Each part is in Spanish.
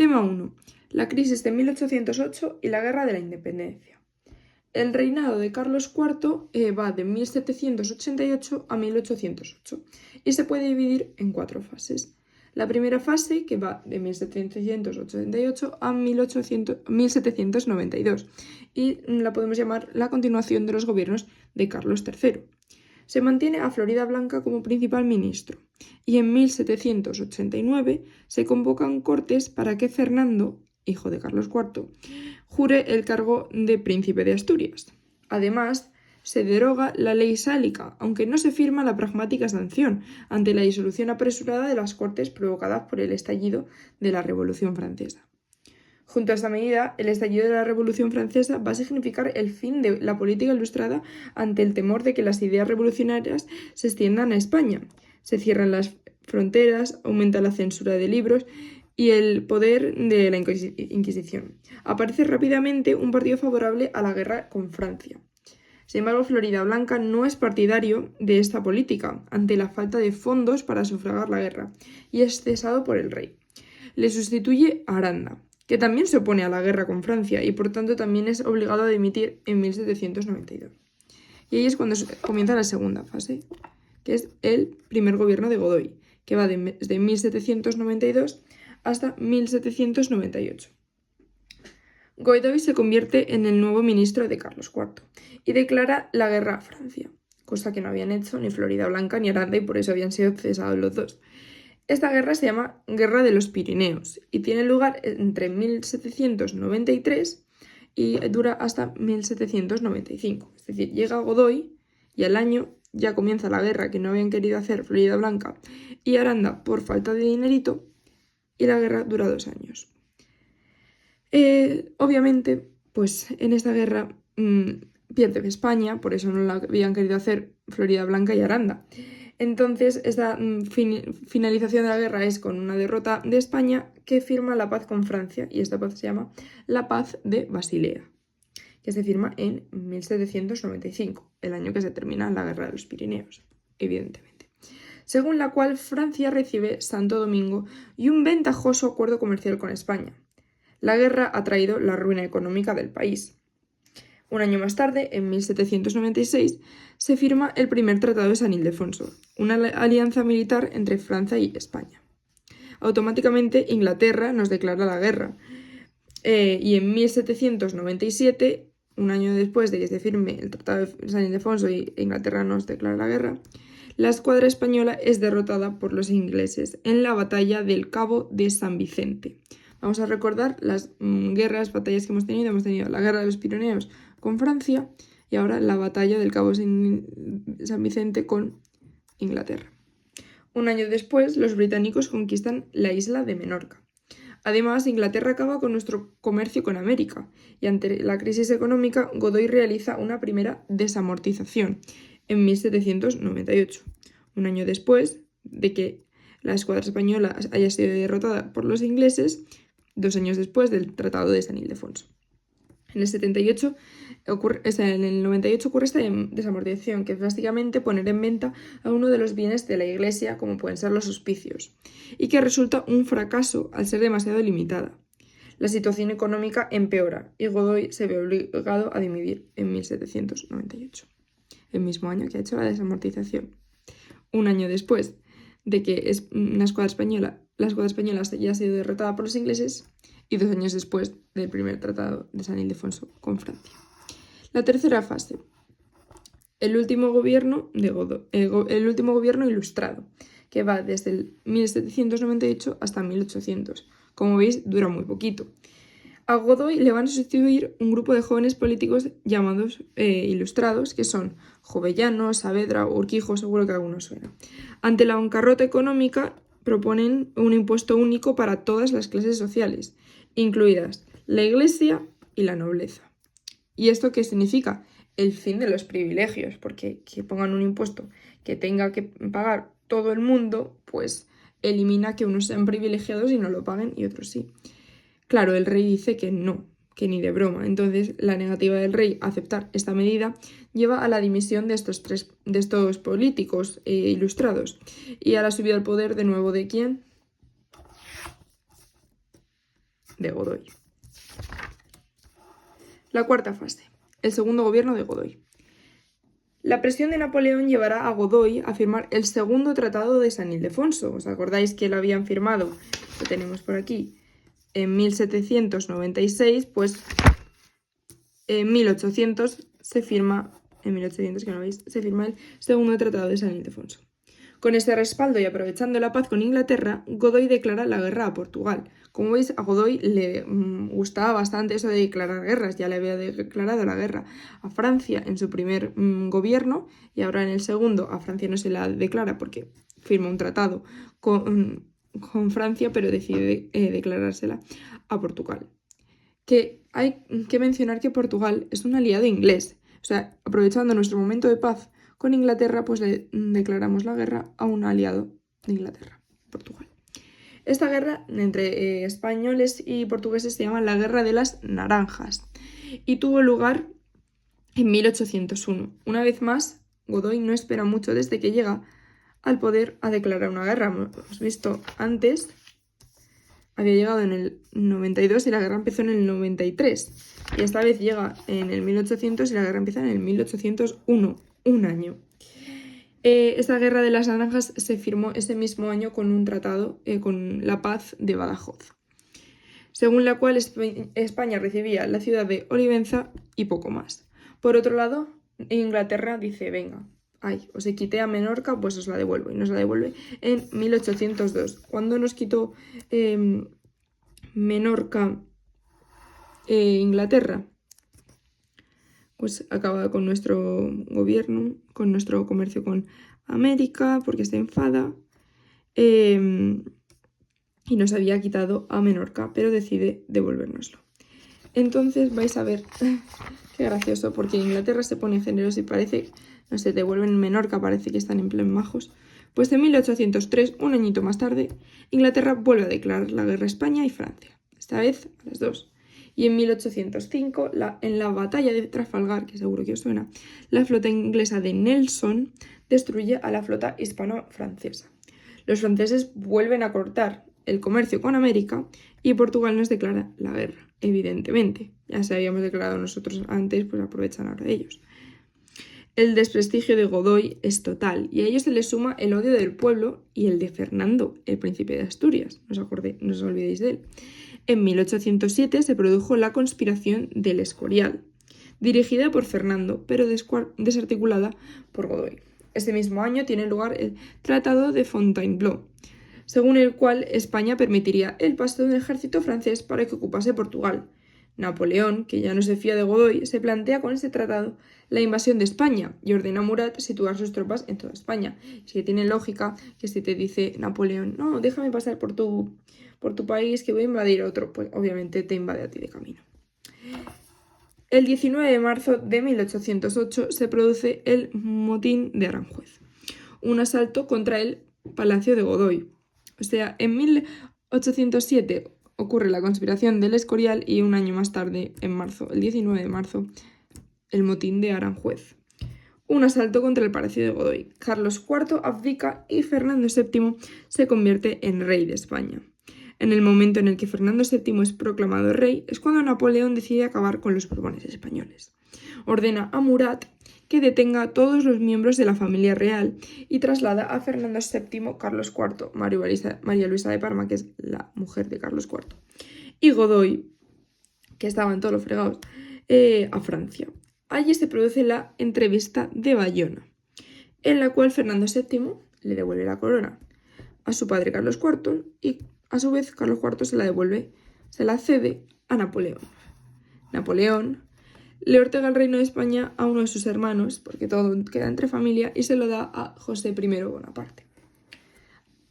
Tema 1. La crisis de 1808 y la Guerra de la Independencia. El reinado de Carlos IV va de 1788 a 1808 y se puede dividir en 4 fases. La primera fase, que va de 1788 a 1792, y la podemos llamar la continuación de los gobiernos de Carlos III. Se mantiene a Floridablanca como principal ministro, y en 1789 se convocan cortes para que Fernando, hijo de Carlos IV, jure el cargo de príncipe de Asturias. Además, se deroga la ley sálica, aunque no se firma la pragmática sanción ante la disolución apresurada de las Cortes provocada por el estallido de la Revolución Francesa. Junto a esta medida, el estallido de la Revolución Francesa va a significar el fin de la política ilustrada ante el temor de que las ideas revolucionarias se extiendan a España. Se cierran las fronteras, aumenta la censura de libros y el poder de la Inquisición. Aparece rápidamente un partido favorable a la guerra con Francia. Sin embargo, Floridablanca no es partidario de esta política ante la falta de fondos para sufragar la guerra y es cesado por el rey. Le sustituye Aranda, que también se opone a la guerra con Francia y por tanto también es obligado a dimitir en 1792. Y ahí es cuando comienza la segunda fase, que es el primer gobierno de Godoy, que va desde 1792 hasta 1798. Godoy se convierte en el nuevo ministro de Carlos IV y declara la guerra a Francia, cosa que no habían hecho ni Floridablanca ni Aranda y por eso habían sido cesados los dos. Esta guerra se llama Guerra de los Pirineos y tiene lugar entre 1793 y dura hasta 1795. Es decir, llega Godoy y al año ya comienza la guerra que no habían querido hacer Floridablanca y Aranda por falta de dinerito y la guerra dura 2 años. Obviamente, pues en esta guerra pierde España, por eso no la habían querido hacer Floridablanca y Aranda. Entonces, esta finalización de la guerra es con una derrota de España que firma la paz con Francia, y esta paz se llama la Paz de Basilea, que se firma en 1795, el año que se termina la Guerra de los Pirineos, evidentemente. Según la cual Francia recibe Santo Domingo y un ventajoso acuerdo comercial con España. La guerra ha traído la ruina económica del país. Un año más tarde, en 1796, se firma el primer Tratado de San Ildefonso, una alianza militar entre Francia y España. Automáticamente Inglaterra nos declara la guerra y en 1797, un año después de que se firme el Tratado de San Ildefonso y Inglaterra nos declara la guerra, la escuadra española es derrotada por los ingleses en la batalla del Cabo de San Vicente. Vamos a recordar las batallas que hemos tenido. Hemos tenido la Guerra de los Pirineos con Francia y ahora la batalla del Cabo de San Vicente con Inglaterra. Un año después, los británicos conquistan la isla de Menorca. Además, Inglaterra acaba con nuestro comercio con América y ante la crisis económica, Godoy realiza una primera desamortización en 1798, un año después de que la escuadra española haya sido derrotada por los ingleses, 2 años después del Tratado de San Ildefonso. En el 98 ocurre esta desamortización, que es básicamente poner en venta a uno de los bienes de la Iglesia, como pueden ser los hospicios, y que resulta un fracaso al ser demasiado limitada. La situación económica empeora y Godoy se ve obligado a dimitir en 1798, el mismo año que ha hecho la desamortización. Un año después de que la escuadra española ya ha sido derrotada por los ingleses y 2 años después del primer Tratado de San Ildefonso con Francia. La tercera fase, el último gobierno ilustrado, que va desde el 1798 hasta 1800. Como veis, dura muy poquito. A Godoy le van a sustituir un grupo de jóvenes políticos llamados ilustrados, que son Jovellanos, Saavedra, Urquijo, seguro que algunos suena. Ante la bancarrota económica, proponen un impuesto único para todas las clases sociales, incluidas la Iglesia y la nobleza. ¿Y esto qué significa? El fin de los privilegios, porque que pongan un impuesto que tenga que pagar todo el mundo, pues elimina que unos sean privilegiados y no lo paguen y otros sí. Claro, el rey dice que no, que ni de broma. Entonces, la negativa del rey a aceptar esta medida lleva a la dimisión de estos políticos ilustrados y a la subida al poder de nuevo de ¿quién? de Godoy. La cuarta fase, el segundo gobierno de Godoy. La presión de Napoleón llevará a Godoy a firmar el segundo tratado de San Ildefonso. ¿Os acordáis que lo habían firmado? Lo tenemos por aquí. En 1796, pues en 1800 se firma, en 1800, que no lo veis, se firma el segundo tratado de San Ildefonso. Con este respaldo y aprovechando la paz con Inglaterra, Godoy declara la guerra a Portugal. Como veis, a Godoy le gustaba bastante eso de declarar guerras. Ya le había declarado la guerra a Francia en su primer gobierno y ahora en el segundo a Francia no se la declara porque firma un tratado con Francia, pero decide declarársela a Portugal. Que hay que mencionar que Portugal es un aliado inglés. O sea, aprovechando nuestro momento de paz con Inglaterra, pues le declaramos la guerra a un aliado de Inglaterra, Portugal. Esta guerra entre españoles y portugueses se llama la Guerra de las Naranjas y tuvo lugar en 1801. Una vez más, Godoy no espera mucho desde que llega al poder a declarar una guerra. Hemos visto antes, había llegado en el 92 y la guerra empezó en el 93. Y esta vez llega en el 1800 y la guerra empieza en el 1801, un año. Esta guerra de las naranjas se firmó ese mismo año con un tratado con la paz de Badajoz, según la cual España recibía la ciudad de Olivenza y poco más. Por otro lado, Inglaterra dice, venga, os quité a Menorca, pues os la devuelvo. Y nos la devuelve en 1802. Cuando nos quitó Menorca Inglaterra, pues acaba con nuestro gobierno, con nuestro comercio con América, porque se enfada, y nos había quitado a Menorca, pero decide devolvérnoslo. Entonces vais a ver, qué gracioso, porque Inglaterra se pone generoso y parece, no sé, devuelven Menorca, parece que están en plan majos. Pues en 1803, un añito más tarde, Inglaterra vuelve a declarar la guerra a España y Francia, esta vez a las dos. Y en 1805, en la batalla de Trafalgar, que seguro que os suena, la flota inglesa de Nelson destruye a la flota hispano-francesa. Los franceses vuelven a cortar el comercio con América y Portugal nos declara la guerra, evidentemente. Ya se habíamos declarado nosotros antes, pues aprovechan ahora ellos. El desprestigio de Godoy es total y a ello se le suma el odio del pueblo y el de Fernando, el príncipe de Asturias. No os olvidéis de él. En 1807 se produjo la conspiración del Escorial, dirigida por Fernando, pero desarticulada por Godoy. Ese mismo año tiene lugar el Tratado de Fontainebleau, según el cual España permitiría el paso de un ejército francés para que ocupase Portugal. Napoleón, que ya no se fía de Godoy, se plantea con este tratado la invasión de España y ordena a Murat situar sus tropas en toda España. Es que tiene lógica que si te dice Napoleón, no, déjame pasar por tu país que voy a invadir otro, pues obviamente te invade a ti de camino. El 19 de marzo de 1808 se produce el motín de Aranjuez, un asalto contra el Palacio de Godoy. O sea, en 1807 ocurre la conspiración del Escorial y un año más tarde, en marzo, el 19 de marzo, el motín de Aranjuez. Un asalto contra el Palacio de Godoy. Carlos IV abdica y Fernando VII se convierte en rey de España. En el momento en el que Fernando VII es proclamado rey es cuando Napoleón decide acabar con los Borbones españoles. Ordena a Murat que detenga a todos los miembros de la familia real y traslada a Fernando VII, Carlos IV, María Luisa de Parma, que es la mujer de Carlos IV, y Godoy, que estaban todos los fregados, a Francia. Allí se produce la entrevista de Bayona, en la cual Fernando VII le devuelve la corona a su padre Carlos IV y a su vez Carlos IV se la cede a Napoleón. Napoleón le otorga el reino de España a uno de sus hermanos, porque todo queda entre familia, y se lo da a José I Bonaparte.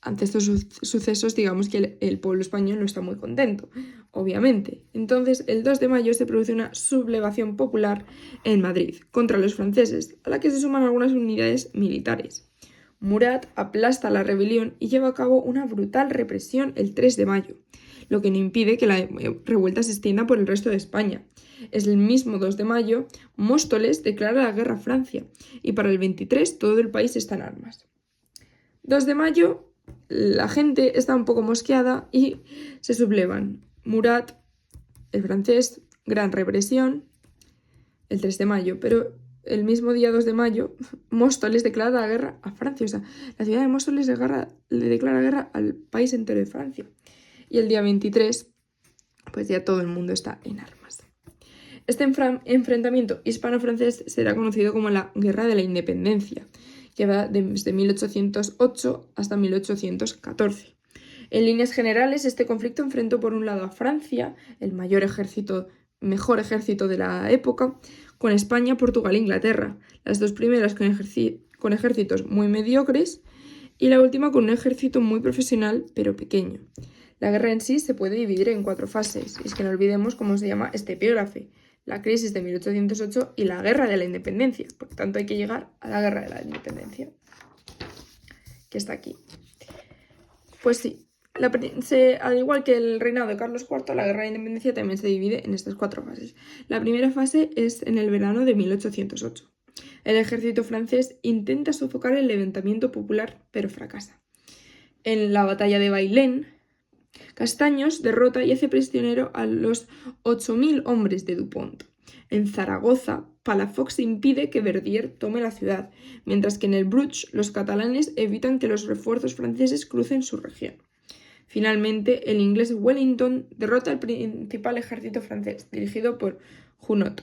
Ante estos sucesos, digamos que el pueblo español no está muy contento, obviamente. Entonces, el 2 de mayo se produce una sublevación popular en Madrid contra los franceses, a la que se suman algunas unidades militares. Murat aplasta la rebelión y lleva a cabo una brutal represión el 3 de mayo, lo que no impide que la revuelta se extienda por el resto de España. Es el mismo 2 de mayo, Móstoles declara la guerra a Francia y para el 23 todo el país está en armas. 2 de mayo, la gente está un poco mosqueada y se sublevan. Murat, el francés, gran represión, el 3 de mayo, pero el mismo día 2 de mayo, Móstoles declara la guerra a Francia. O sea, la ciudad de Móstoles le declara guerra al país entero de Francia. Y el día 23, pues ya todo el mundo está en armas. Este enfrentamiento hispano-francés será conocido como la Guerra de la Independencia, que va desde 1808 hasta 1814. En líneas generales, este conflicto enfrentó por un lado a Francia, el mejor ejército de la época, con España, Portugal e Inglaterra, las dos primeras con ejércitos muy mediocres y la última con un ejército muy profesional pero pequeño. La guerra en sí se puede dividir en 4 fases, y es que no olvidemos cómo se llama este epígrafe: la crisis de 1808 y la guerra de la independencia. Por tanto, hay que llegar a la guerra de la independencia, que está aquí. Pues sí, al igual que el reinado de Carlos IV, la guerra de la independencia también se divide en estas 4 fases. La primera fase es en el verano de 1808. El ejército francés intenta sofocar el levantamiento popular, pero fracasa. En la batalla de Bailén, Castaños derrota y hace prisionero a los 8.000 hombres de Dupont. En Zaragoza, Palafox impide que Verdier tome la ciudad, mientras que en el Bruch los catalanes evitan que los refuerzos franceses crucen su región. Finalmente, el inglés Wellington derrota al principal ejército francés, dirigido por Junot,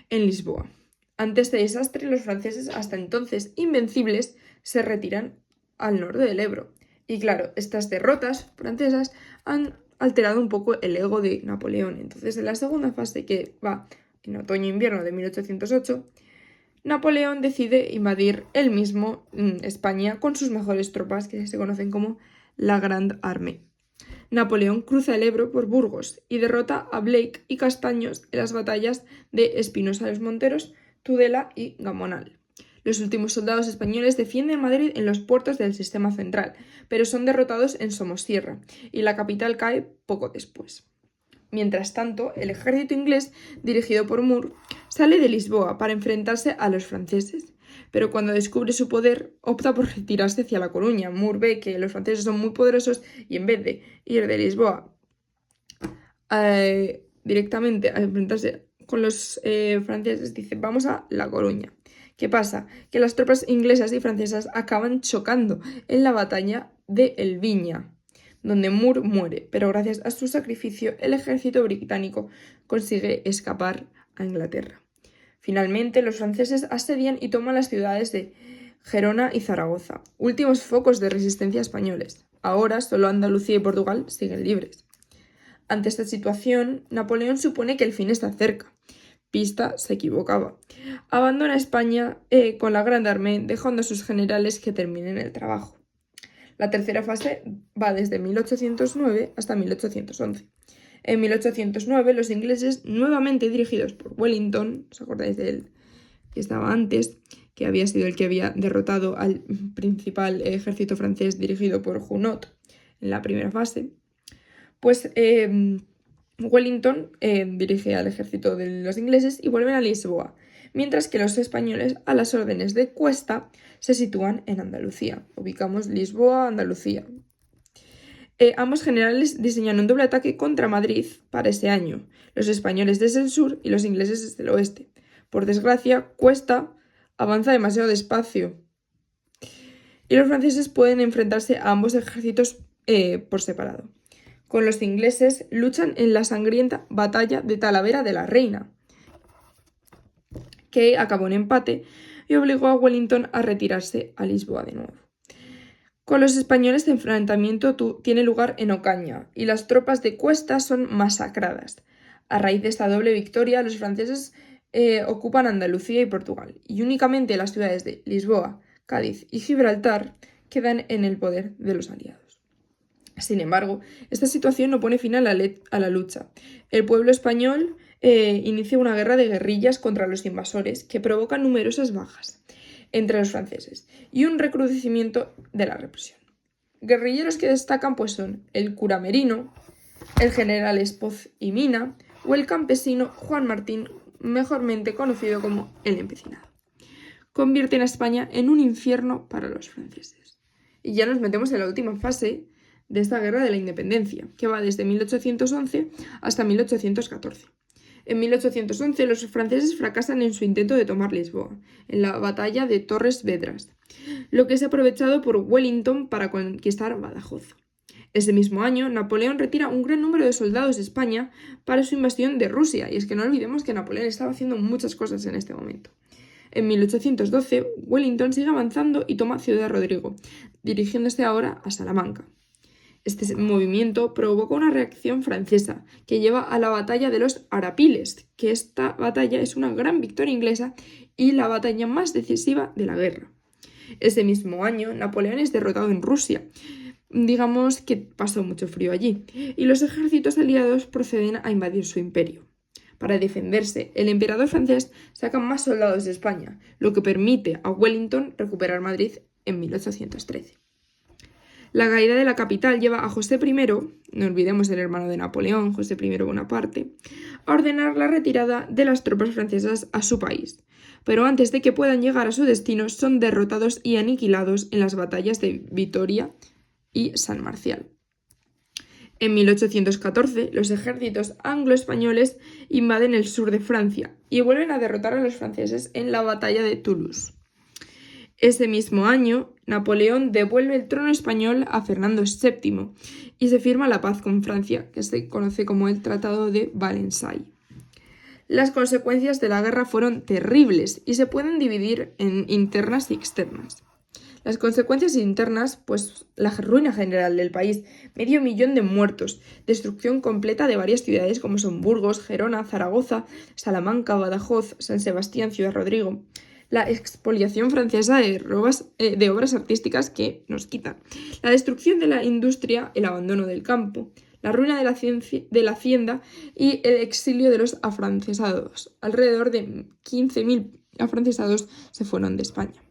en Lisboa. Ante este desastre, los franceses, hasta entonces invencibles, se retiran al norte del Ebro. Y claro, estas derrotas francesas han alterado un poco el ego de Napoleón. Entonces, en la segunda fase, que va en otoño-invierno de 1808, Napoleón decide invadir él mismo España con sus mejores tropas, que se conocen como la Grande Armée. Napoleón cruza el Ebro por Burgos y derrota a Blake y Castaños en las batallas de Espinosa de los Monteros, Tudela y Gamonal. Los últimos soldados españoles defienden Madrid en los puertos del Sistema Central, pero son derrotados en Somosierra y la capital cae poco después. Mientras tanto, el ejército inglés, dirigido por Moore, sale de Lisboa para enfrentarse a los franceses, pero cuando descubre su poder, opta por retirarse hacia La Coruña. Moore ve que los franceses son muy poderosos y en vez de ir de Lisboa directamente a enfrentarse con los franceses, dice: vamos a La Coruña. ¿Qué pasa? Que las tropas inglesas y francesas acaban chocando en la batalla de El Viña, donde Moore muere, pero gracias a su sacrificio el ejército británico consigue escapar a Inglaterra. Finalmente, los franceses asedian y toman las ciudades de Gerona y Zaragoza, últimos focos de resistencia españoles. Ahora solo Andalucía y Portugal siguen libres. Ante esta situación, Napoleón supone que el fin está cerca. Pista se equivocaba. Abandona España con la Grande Armée, dejando a sus generales que terminen el trabajo. La tercera fase va desde 1809 hasta 1811. En 1809, los ingleses, nuevamente dirigidos por Wellington, ¿os acordáis de él que estaba antes, que había sido el que había derrotado al principal ejército francés dirigido por Junot en la primera fase? Pues Wellington dirige al ejército de los ingleses y vuelven a Lisboa, mientras que los españoles, a las órdenes de Cuesta, se sitúan en Andalucía. Ubicamos Lisboa, Andalucía. Ambos generales diseñan un doble ataque contra Madrid para ese año, los españoles desde el sur y los ingleses desde el oeste. Por desgracia, Cuesta avanza demasiado despacio y los franceses pueden enfrentarse a ambos ejércitos por separado. Con los ingleses luchan en la sangrienta batalla de Talavera de la Reina, que acabó en empate y obligó a Wellington a retirarse a Lisboa de nuevo. Con los españoles el enfrentamiento tiene lugar en Ocaña y las tropas de Cuesta son masacradas. A raíz de esta doble victoria, los franceses ocupan Andalucía y Portugal, y únicamente las ciudades de Lisboa, Cádiz y Gibraltar quedan en el poder de los aliados. Sin embargo, esta situación no pone fin a la lucha. El pueblo español inicia una guerra de guerrillas contra los invasores que provoca numerosas bajas entre los franceses y un recrudecimiento de la represión. Guerrilleros que destacan pues son el cura Merino, el general Espoz y Mina o el campesino Juan Martín, mejormente conocido como el Empecinado. Convierten a España en un infierno para los franceses. Y ya nos metemos en la última fase de esta guerra de la independencia, que va desde 1811 hasta 1814. En 1811 los franceses fracasan en su intento de tomar Lisboa, en la batalla de Torres Vedras, lo que es aprovechado por Wellington para conquistar Badajoz. Ese mismo año, Napoleón retira un gran número de soldados de España para su invasión de Rusia, y es que no olvidemos que Napoleón estaba haciendo muchas cosas en este momento. En 1812, Wellington sigue avanzando y toma Ciudad Rodrigo, dirigiéndose ahora a Salamanca. Este movimiento provoca una reacción francesa que lleva a la batalla de los Arapiles, que esta batalla es una gran victoria inglesa y la batalla más decisiva de la guerra. Ese mismo año, Napoleón es derrotado en Rusia. Digamos que pasó mucho frío allí, y los ejércitos aliados proceden a invadir su imperio. Para defenderse, el emperador francés saca más soldados de España, lo que permite a Wellington recuperar Madrid en 1813. La caída de la capital lleva a José I, no olvidemos el hermano de Napoleón, José I Bonaparte, a ordenar la retirada de las tropas francesas a su país. Pero antes de que puedan llegar a su destino, son derrotados y aniquilados en las batallas de Vitoria y San Marcial. En 1814, los ejércitos anglo-españoles invaden el sur de Francia y vuelven a derrotar a los franceses en la batalla de Toulouse. Ese mismo año, Napoleón devuelve el trono español a Fernando VII y se firma la paz con Francia, que se conoce como el Tratado de Versailles. Las consecuencias de la guerra fueron terribles y se pueden dividir en internas y externas. Las consecuencias internas, pues la ruina general del país, 500.000 de muertos, destrucción completa de varias ciudades como son Burgos, Gerona, Zaragoza, Salamanca, Badajoz, San Sebastián, Ciudad Rodrigo, la expoliación francesa de obras artísticas que nos quitan, la destrucción de la industria, el abandono del campo, la ruina de la hacienda y el exilio de los afrancesados. Alrededor de 15.000 afrancesados se fueron de España.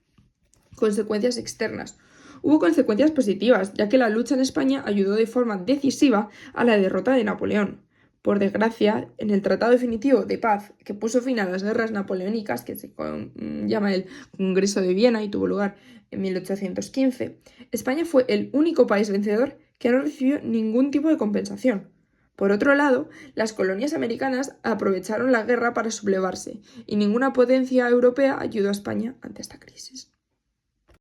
Consecuencias externas. Hubo consecuencias positivas, ya que la lucha en España ayudó de forma decisiva a la derrota de Napoleón. Por desgracia, en el Tratado Definitivo de Paz, que puso fin a las guerras napoleónicas, que se llama el Congreso de Viena y tuvo lugar en 1815, España fue el único país vencedor que no recibió ningún tipo de compensación. Por otro lado, las colonias americanas aprovecharon la guerra para sublevarse, y ninguna potencia europea ayudó a España ante esta crisis.